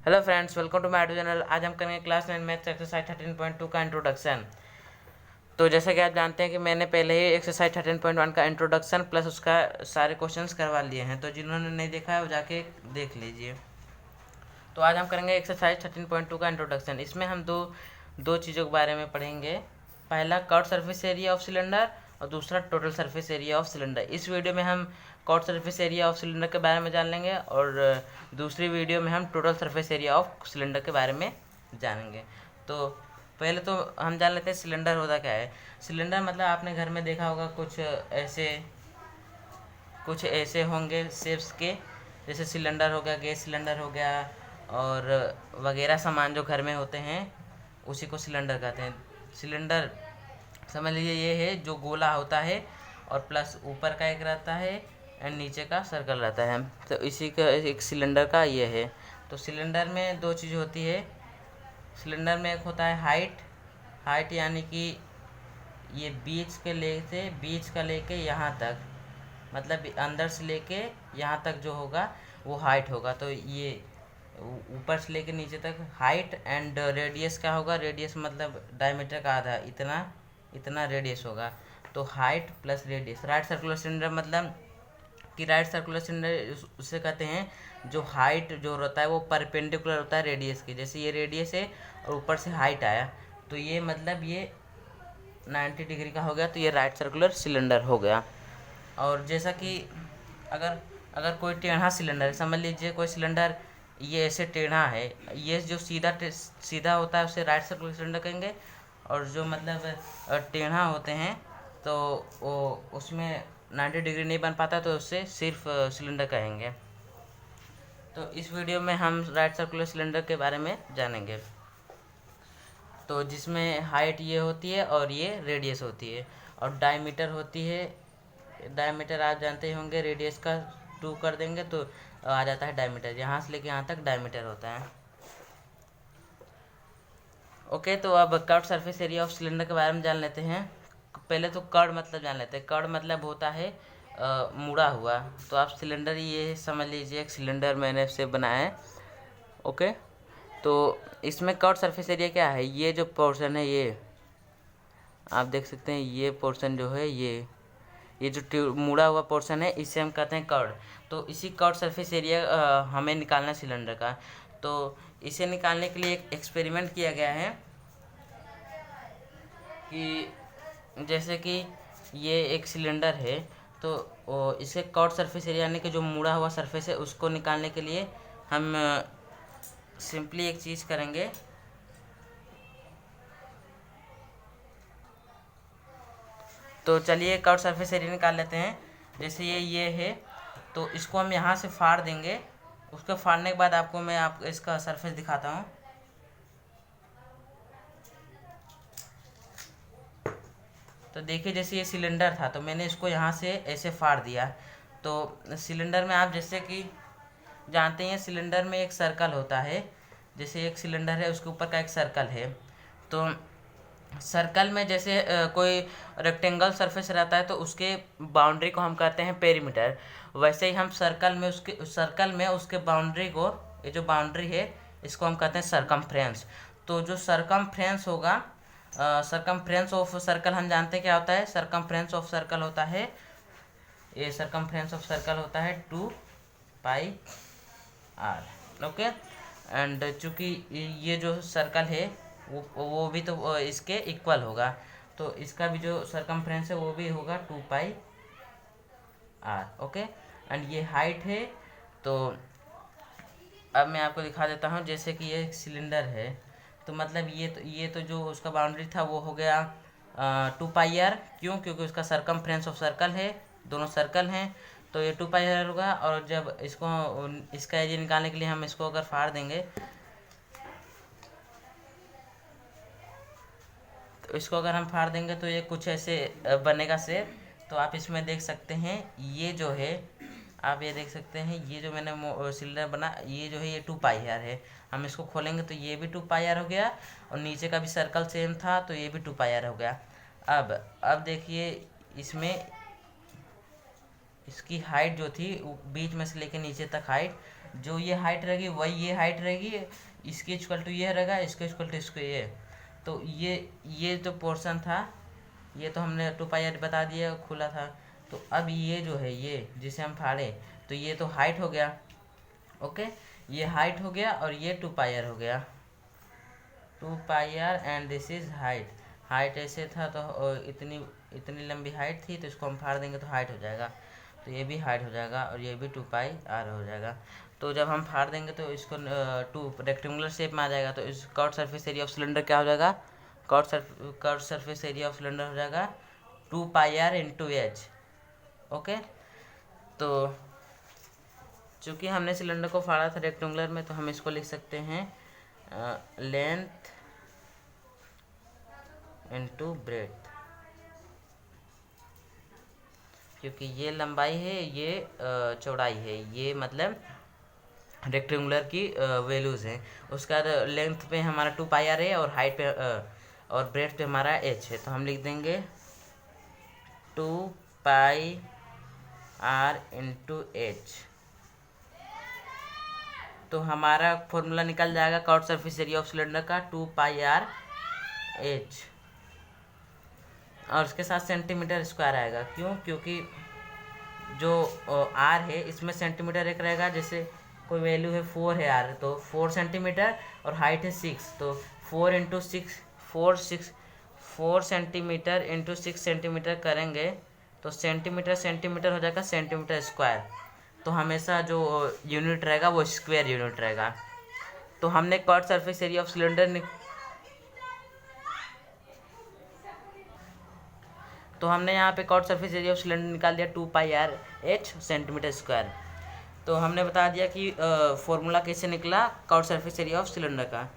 Hello friends, welcome to my YouTube channel. आज हम करेंगे क्लास 9 मैथ्स एक्सरसाइज 13.2 का इंट्रोडक्शन। तो जैसा कि आप जानते हैं कि मैंने पहले ही एक्सरसाइज 13.1 का इंट्रोडक्शन प्लस उसका सारे क्वेश्चंस करवा लिए हैं, तो जिन्होंने नहीं देखा है वो जाके देख लीजिए। तो आज हम करेंगे एक्सरसाइज 13.2 का इंट्रोडक्शन। इसमें हम दो चीज़ों के बारे में पढ़ेंगे। पहला curve surface area of cylinder और दूसरा total surface area of cylinder. इस वीडियो में हम curve surface area of cylinder के बारे में जान लेंगे और दूसरी वीडियो में हम total surface area of cylinder के बारे में जानेंगे। तो पहले तो हम जान लेते हैं सिलेंडर होता क्या है। सिलेंडर मतलब आपने घर में देखा होगा कुछ ऐसे होंगे शेप्स के, जैसे सिलेंडर हो गया, गैस सिलेंडर हो गया और वगैरह सामान जो घर में होते हैं उसी को सिलेंडर कहते हैं। सिलेंडर समझ लीजिए ये है जो गोला होता है और प्लस ऊपर का एक रहता है एंड नीचे का सर्कल रहता है, तो इसी का एक सिलेंडर का ये है। तो सिलेंडर में दो चीज़ होती है। सिलेंडर में एक होता है हाइट यानी कि ये बीच का लेके यहाँ तक, मतलब अंदर से लेके यहाँ तक जो होगा वो हाइट होगा। तो ये ऊपर से लेके नीचे तक हाइट एंड रेडियस क्या होगा, रेडियस मतलब डायमीटर का आधा, इतना रेडियस होगा। तो height plus radius. Right circular cylinder मतलब कि राइट सर्कुलर सिलेंडर उसे कहते हैं जो हाइट जो रहता है वो परपेंडिकुलर होता है रेडियस के। जैसे ये रेडियस है और ऊपर से हाइट आया तो ये मतलब ये 90 डिग्री का हो गया, तो ये राइट सर्कुलर सिलेंडर हो गया। और जैसा कि अगर कोई टेढ़ा सिलेंडर है, समझ लीजिए कोई सिलेंडर ये ऐसे टेढ़ा है, ये जो सीधा होता है उसे राइट सर्कुलर सिलेंडर कहेंगे, और जो मतलब टेढ़ा होते हैं तो वो उसमें 90 डिग्री नहीं बन पाता तो उससे सिर्फ सिलेंडर कहेंगे। तो इस वीडियो में हम राइट सर्कुलर सिलेंडर के बारे में जानेंगे, तो जिसमें हाइट ये होती है और ये रेडियस होती है और डायमीटर होती है। डायमीटर आप जानते ही होंगे, रेडियस का 2 कर देंगे तो आ जाता है डायमीटर। यहाँ से लेके यहाँ तक डायमीटर होता है। ओके, तो अब curve surface area of cylinder के बारे में जान लेते हैं। पहले तो कर्व मतलब जान लेते हैं। कर्व मतलब होता है मुड़ा हुआ। तो आप सिलेंडर ये समझ लीजिए एक सिलेंडर मैंने से बनाया है। ओके, तो इसमें कर्व सरफेस एरिया क्या है, ये जो पोर्शन है ये आप देख सकते हैं, ये पोर्शन जो है ये जो मुड़ा हुआ पोर्शन है इसे हम कहते हैं कर्व। तो इसी कर्व सरफेस एरिया हमें निकालना है सिलेंडर का। तो इसे निकालने के लिए एक एक्सपेरिमेंट किया गया है कि जैसे कि ये एक सिलेंडर है तो इसे कर्व सरफेस एरिया यानी कि जो मुड़ा हुआ सरफेस है उसको निकालने के लिए हम सिंपली एक चीज़ करेंगे। तो चलिए कर्व सरफेस एरिया निकाल लेते हैं। जैसे ये है तो इसको हम यहाँ से फाड़ देंगे। उसको फाड़ने के बाद मैं इसका सरफेस दिखाता हूँ। तो देखिए जैसे ये सिलेंडर था तो मैंने इसको यहाँ से ऐसे फाड़ दिया। तो सिलेंडर में आप जैसे कि जानते हैं सिलेंडर में एक सर्कल होता है। जैसे एक सिलेंडर है उसके ऊपर का एक सर्कल है, तो सर्कल में जैसे कोई रेक्टेंगल सरफेस रहता है तो उसके बाउंड्री को हम कहते हैं पेरीमीटर। वैसे ही हम सर्कल में उसके बाउंड्री को, ये जो बाउंड्री है इसको हम कहते हैं सरकमफ्रेंस। तो जो सरकमफ्रेंस होगा, सरकमफ्रेंस ऑफ सर्कल हम जानते हैं क्या होता है। सरकमफ्रेंस ऑफ सर्कल होता है, ये सरकमफ्रेंस ऑफ सर्कल होता है 2πr। ओके, एंड चूँकि ये जो सर्कल है वो भी तो इसके इक्वल होगा, तो इसका भी जो सरकमफ्रेंस है वो भी होगा 2πr। ओके, एंड ये हाइट है। तो अब मैं आपको दिखा देता हूँ। जैसे कि ये सिलेंडर है तो मतलब ये तो जो उसका बाउंड्री था वो हो गया 2πr। क्यों? क्योंकि उसका सरकमफ्रेंस ऑफ सर्कल है, दोनों सर्कल हैं तो ये 2πr होगा। और जब इसका एरिया निकालने के लिए हम इसको अगर फाड़ देंगे तो इसको अगर हम फाड़ देंगे तो ये कुछ ऐसे बनेगा शेप। तो आप इसमें देख सकते हैं ये जो है, आप ये देख सकते हैं ये जो मैंने सिलेंडर बना ये जो है ये 2πr है। हम इसको खोलेंगे तो ये भी 2πr हो गया और नीचे का भी सर्कल सेम था तो ये भी 2πr हो गया। अब देखिए इसमें इसकी हाइट जो थी बीच में से लेके नीचे तक हाइट जो ये हाइट रहेगी वही ये हाइट रहेगी, इसके इक्वल टू ये रहेगा, इसके इक्वल टू इसको ये। तो ये जो पोर्शन था ये तो हमने 2 पाई बता दिया खुला था। तो अब ये जो है ये जिसे हम फाड़े तो ये तो हाइट हो गया। ओके, ये हाइट हो गया और ये 2 पाई हो गया, 2 pi and this is height. Height ऐसे था तो इतनी लंबी हाइट थी, तो इसको हम फाड़ देंगे तो हाइट हो जाएगा। तो ये भी हाइट हो जाएगा और ये भी 2 पाई हो जाएगा। तो जब हम फाड़ देंगे तो इसको रेक्टेंगुलर शेप में आ जाएगा। तो इस curve surface area of cylinder क्या हो जाएगा, curve surface area of cylinder हो जाएगा 2 पाई इंटू एच। ओके, तो चूँकि हमने सिलेंडर को फाड़ा था रेक्टेंगुलर में, तो हम इसको लिख सकते हैं लेंथ इंटू ब्रेड्थ, क्योंकि ये लंबाई है, ये चौड़ाई है, ये मतलब रेक्टेंगुलर की वैल्यूज़ हैं। उसका लेंथ पे हमारा 2 पाई है और हाइट पे और ब्रेड्थ पे हमारा एच है। तो हम लिख देंगे 2 पाई इंटू एच। तो हमारा फॉर्मूला निकल जाएगा curve surface area of cylinder का 2 पाई एच, और उसके साथ सेंटीमीटर स्क्वायर आएगा। क्यों, क्योंकि जो आर है इसमें सेंटीमीटर एक रहेगा। जैसे कोई वैल्यू है 4 है आर, तो 4 सेंटीमीटर और हाइट है 6, तो 4 सेंटीमीटर इंटू 6 सेंटीमीटर करेंगे तो सेंटीमीटर हो जाएगा सेंटीमीटर स्क्वायर। तो हमेशा जो यूनिट रहेगा वो स्क्वायर यूनिट रहेगा। तो हमने curve surface area of cylinder तो हमने यहाँ पे curve surface area of cylinder निकाल दिया 2 पाई सेंटीमीटर स्क्वायर। तो हमने बता दिया कि फॉर्मूला कैसे निकला curve surface area of cylinder का।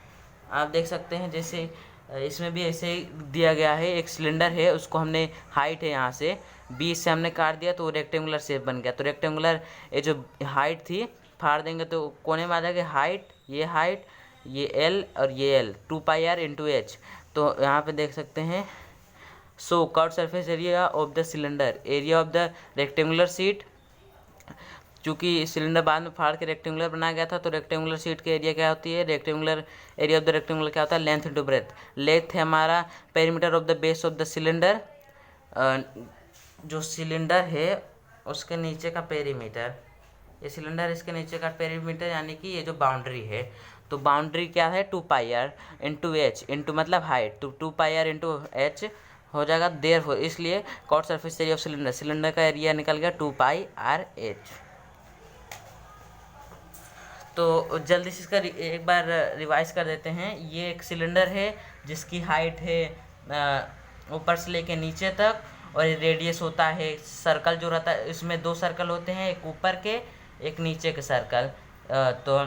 आप देख सकते हैं जैसे इसमें भी ऐसे ही दिया गया है, एक सिलेंडर है, उसको हमने हाइट है यहाँ से 20 से हमने काट दिया तो रेक्टेंगुलर शेप बन गया। तो रेक्टेंगुलर ये जो हाइट थी फाड़ देंगे तो कोने में आ जाएगा हाइट, ये एल और ये एल, 2 पाई इंटू एच। तो यहाँ पे देख सकते हैं so curve surface area of the cylinder, area of the rectangular sheet. चूँकि सिलेंडर बाद में फाड़ के रेक्टेंगुलर बनाया गया था, तो रेक्टेंगुलर शीट की एरिया क्या होती है, rectangular area of the rectangular क्या होता है, लेंथ इंटू ब्रेथ। लेंथ है हमारा perimeter of the base of the cylinder, जो सिलेंडर है उसके नीचे का पेरीमीटर, ये सिलेंडर इसके नीचे का पेरीमीटर यानी कि ये जो बाउंड्री है, तो बाउंड्री क्या है 2 पाई इंटू एच, इंटू मतलब हाइट, तो 2 पाई इंटू एच हो जाएगा। देयरफॉर इसलिए curve surface area of cylinder, cylinder का एरिया निकल गया 2 पाई तो जल्दी से इसका एक बार रिवाइज कर देते हैं। ये एक सिलेंडर है जिसकी हाइट है ऊपर से लेके नीचे तक, और रेडियस होता है सर्कल जो रहता है, इसमें 2 सर्कल होते हैं, एक ऊपर के एक नीचे के सर्कल। तो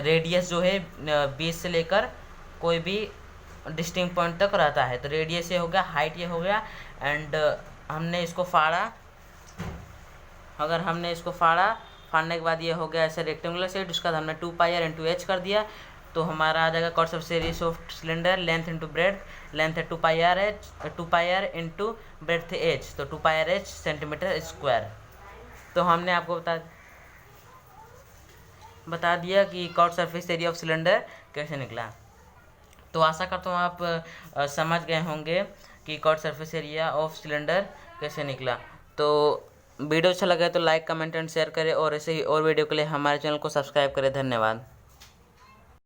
रेडियस जो है 20 से लेकर कोई भी डिस्टिंक्ट पॉइंट तक रहता है। तो रेडियस ये हो गया, हाइट ये हो गया, एंड हमने इसको फाड़ा। अगर हमने इसको फाड़ने के बाद ये हो गया ऐसे रेक्टेंगुलर शेप, उसका हमने 2 पाई इंटू एच कर दिया। तो हमारा आ जाएगा curve surface area of cylinder, length into breadth, length है 2 पाई इंटू ब्रेड्थ एच, तो 2 पाई सेंटीमीटर स्क्वायर। तो हमने आपको बता दिया कि curve surface area of cylinder कैसे निकला। तो आशा करता हूँ आप समझ गए होंगे कि curve surface area of cylinder कैसे निकला। तो वीडियो अच्छा लगा तो लाइक कमेंट एंड शेयर करें, और ऐसे ही और वीडियो के लिए हमारे चैनल को सब्सक्राइब करें। धन्यवाद।